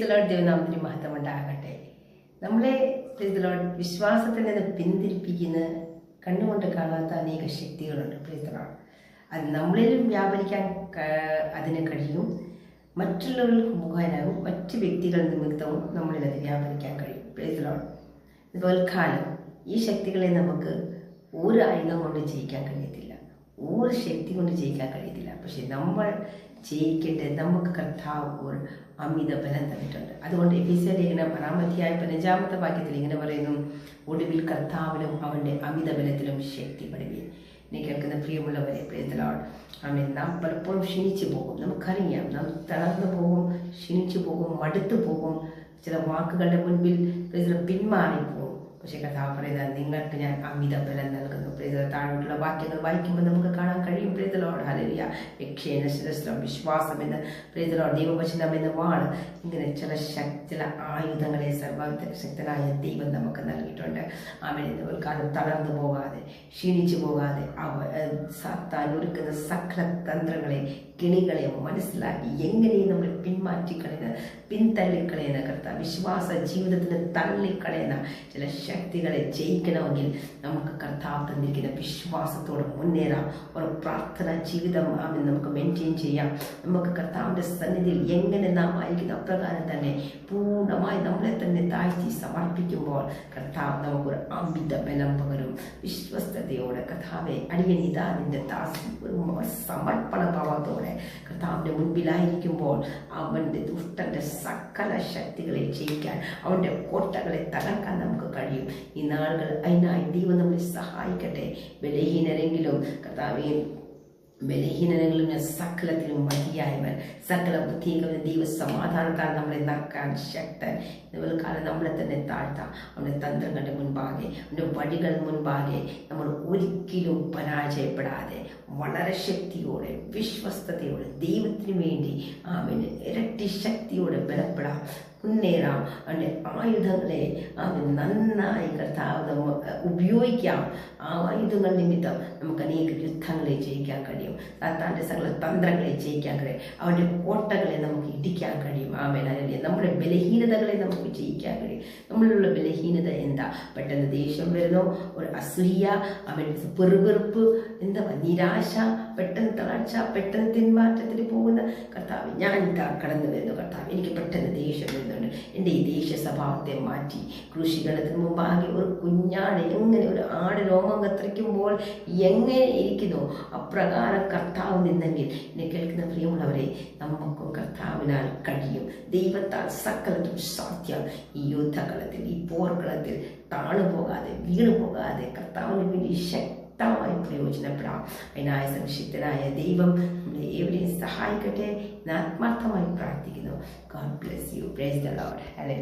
ദൈവനാമത്തിന് മഹത്വം ഉണ്ടാകട്ടെ. നമ്മളെ വിശ്വാസത്തിൽ നിന്ന് പിന്തിരിപ്പിക്കുന്ന കണ്ണുകൊണ്ട് കാണാത്ത അനേക ശക്തികളുണ്ട്. അത് നമ്മളിലും വ്യാപരിക്കാൻ അതിന് കഴിയും. മറ്റുള്ളവർക്ക് മുഖേനവും മറ്റ് വ്യക്തികൾ നിമിത്തവും നമ്മളിൽ അത് വ്യാപരിക്കാൻ കഴിയും. ഇതുപോലെ കാലം ഈ ശക്തികളെ നമുക്ക് ഒരു ആയുധം കൊണ്ട് ജയിക്കാൻ കഴിയത്തില്ല, ഒരു ശക്തി കൊണ്ട് ജയിക്കാൻ കഴിയത്തില്ല. പക്ഷെ നമ്മൾ ജയിക്കേണ്ടത് നമുക്ക് കർത്താവ് ഒരു അമിത ബലം തന്നിട്ടുണ്ട്. അതുകൊണ്ട് എഫെസ്യ ലേഖനം 6-5 വാക്യത്തിൽ ഇങ്ങനെ പറയുന്നു, ഒടുവിൽ കർത്താവിലും അവൻ്റെ അമിത ബലത്തിലും ശക്തിപ്പെടുകയും. എന്നെ കേൾക്കുന്ന പ്രിയമുള്ളവരെ, നാം പലപ്പോഴും ക്ഷീണിച്ചു പോകും. നമുക്കറിയാം, നാം തളർന്നു പോകും, ക്ഷീണിച്ചു പോകും, മടുത്തു പോകും, ചില വാക്കുകളുടെ മുൻപിൽ പിന്മാറിപ്പോകും. പക്ഷേ കർത്താവ് പറയുന്നത്, നിങ്ങൾക്ക് ഞാൻ അമിത ബലം നൽകുന്നു. താഴോട്ടുള്ള വാക്യങ്ങൾ വായിക്കുമ്പോൾ നമുക്ക് കാണാൻ കഴിയും. ഹല്ലേലൂയ. രക്ഷേന ശിരസ്ത്രം വിശ്വാസം എന്ന് ദൈവവചനം എന്ന വാള്, ഇങ്ങനെ ചില ആയുധങ്ങളെ സർവശക്തനായ ദൈവം നമുക്ക് നൽകിയിട്ടുണ്ട്. കാലം തളർന്നു പോകാതെ, ക്ഷീണിച്ചു പോകാതെ, സാത്താൻ ഒരുക്കുന്ന സകല തന്ത്രങ്ങളെ, കിണികളെ മനസ്സിലാക്കി എങ്ങനെയും നമ്മൾ പിന്മാറ്റിക്കളയുന്ന, പിന്തള്ളിക്കളയുന്ന കർത്താവ് വിശ്വാസ ജീവിതത്തിന് തള്ളിക്കളയുന്ന ചില ശക്തികളെ ജയിക്കണമെങ്കിൽ നമുക്ക് കർത്താവ് തന്നിരിക്കുന്ന വിശ്വാസത്തോടെ മുന്നേറാം. ഒരു പ്രാർത്ഥന ജീവിതം നമുക്ക് മെയിൻറ്റെയിൻ ചെയ്യാം. നമുക്ക് കർത്താവിൻ്റെ സന്നിധിയിൽ എങ്ങനെ നാം ആയിരിക്കുന്ന അപ്രകാരം തന്നെ പൂർണ്ണമായി നമ്മളെ തന്നെ താഴ്ത്തി സമർപ്പിക്കുമ്പോൾ കർത്താവ് നമുക്കൊരു അമിത ബലം പകരും. വിശ്വസ്തയോടെ കർത്താവെ, അടിയനിതാ നിന്റെ ദാസി, ഒരു സമർപ്പണ ഭാവത്തോടെ കർത്താവിൻ്റെ മുൻപിലായിരിക്കുമ്പോൾ അവൻ്റെ ദുഷ്ടന്റെ സകല ശക്തികളെ ജയിക്കാൻ, അവൻ്റെ കോട്ടകളെ തകർക്കാൻ നമുക്ക് കഴിയും. ഈ നാളുകൾ അതിനായി ദൈവം നമ്മളെ സഹായിക്കട്ടെ. ബലഹീനരെങ്കിലും കർത്താവെ, ബലഹീനരെങ്കിലും ഞാൻ സകലത്തിലും മതിയായവൻ, സകല ബുദ്ധികളും ദൈവ സമാധാനത്താൽ നമ്മളെ നക്കാൻ ശക്തൻ. കാലം നമ്മളെ തന്നെ താഴ്ത്താം. അവൻ്റെ തന്ത്രങ്ങളുടെ മുൻപാകെ, അവൻ്റെ വഴികൾ മുൻപാകെ നമ്മൾ ഒരിക്കലും പരാജയപ്പെടാതെ വളരെ ശക്തിയോടെ, വിശ്വസ്തയോടെ, ദൈവത്തിന് വേണ്ടി ഇരട്ടി ശക്തിയോടെ ബലപ്പെടാം, മുന്നേറാം. അവൻ്റെ ആയുധങ്ങളെ നന്നായി കർത്താവ് ഉപയോഗിക്കാം. ആ ആയുധങ്ങൾ നിമിത്തം നമുക്ക് അനേക യുദ്ധങ്ങളെ ജയിക്കാൻ കഴിയും. സാത്താൻ്റെ സകല തന്ത്രങ്ങളെ ജയിക്കാൻ കഴിയും. അവൻ്റെ കോട്ടകളെ നമുക്ക് ഇടിക്കാൻ കഴിയും. നമ്മുടെ ബലഹീനതകളെ നമുക്ക് ജയിക്കാൻ കഴിയും. നമ്മളിലുള്ള ബലഹീനത എന്താ? പെട്ടെന്ന് ദേഷ്യം വരുന്നു, ഒരു അസൂയ, പെറുപെറുപ്പ്, നിരാശ, പെട്ടെന്ന് തളർച്ച, പെട്ടെന്ന് പിന്മാറ്റത്തിൽ പോകുന്ന കർത്താവ്, ഞാൻ കടന്നു വരുന്നു കർത്താവ്, എനിക്ക് പെട്ടെന്ന് ദേഷ്യം വരുന്നുണ്ട്. എൻ്റെ ഈ ദേഷ്യ സ്വഭാവത്തെ മാറ്റി കൃഷിഗണത്തിന് മുമ്പാകെ ഒരു കുഞ്ഞാട് എങ്ങനെ ഒരു ആട് രോമം കത്തിരിക്കുമ്പോൾ എങ്ങനെ ഇരിക്കുന്നു, അപ്രകാരം കർത്താവ് നിന്നെങ്കിൽ എന്നെ കേൾക്കുന്ന പ്രിയമുള്ളവരെ, നമുക്കും കർത്താവിനാൽ കഴിയും. ദൈവത്താൽ സകലതും സാധ്യം. ഈ യുദ്ധകളത്തിൽ, ഈ പോർക്കളത്തിൽ താണുപോകാതെ, വീണു പോകാതെ കർത്താവിന് വേണ്ടി ശക്തമായി പ്രയോജനപ്പെടാം. അതിനായ സംക്ഷിപ്തനായ ദൈവം നമ്മളെ ഏവരെയും സഹായിക്കട്ടെ എന്ന് ആത്മാർത്ഥമായി പ്രാർത്ഥിക്കുന്നു. God bless you. Praise the Lord. Hallelujah.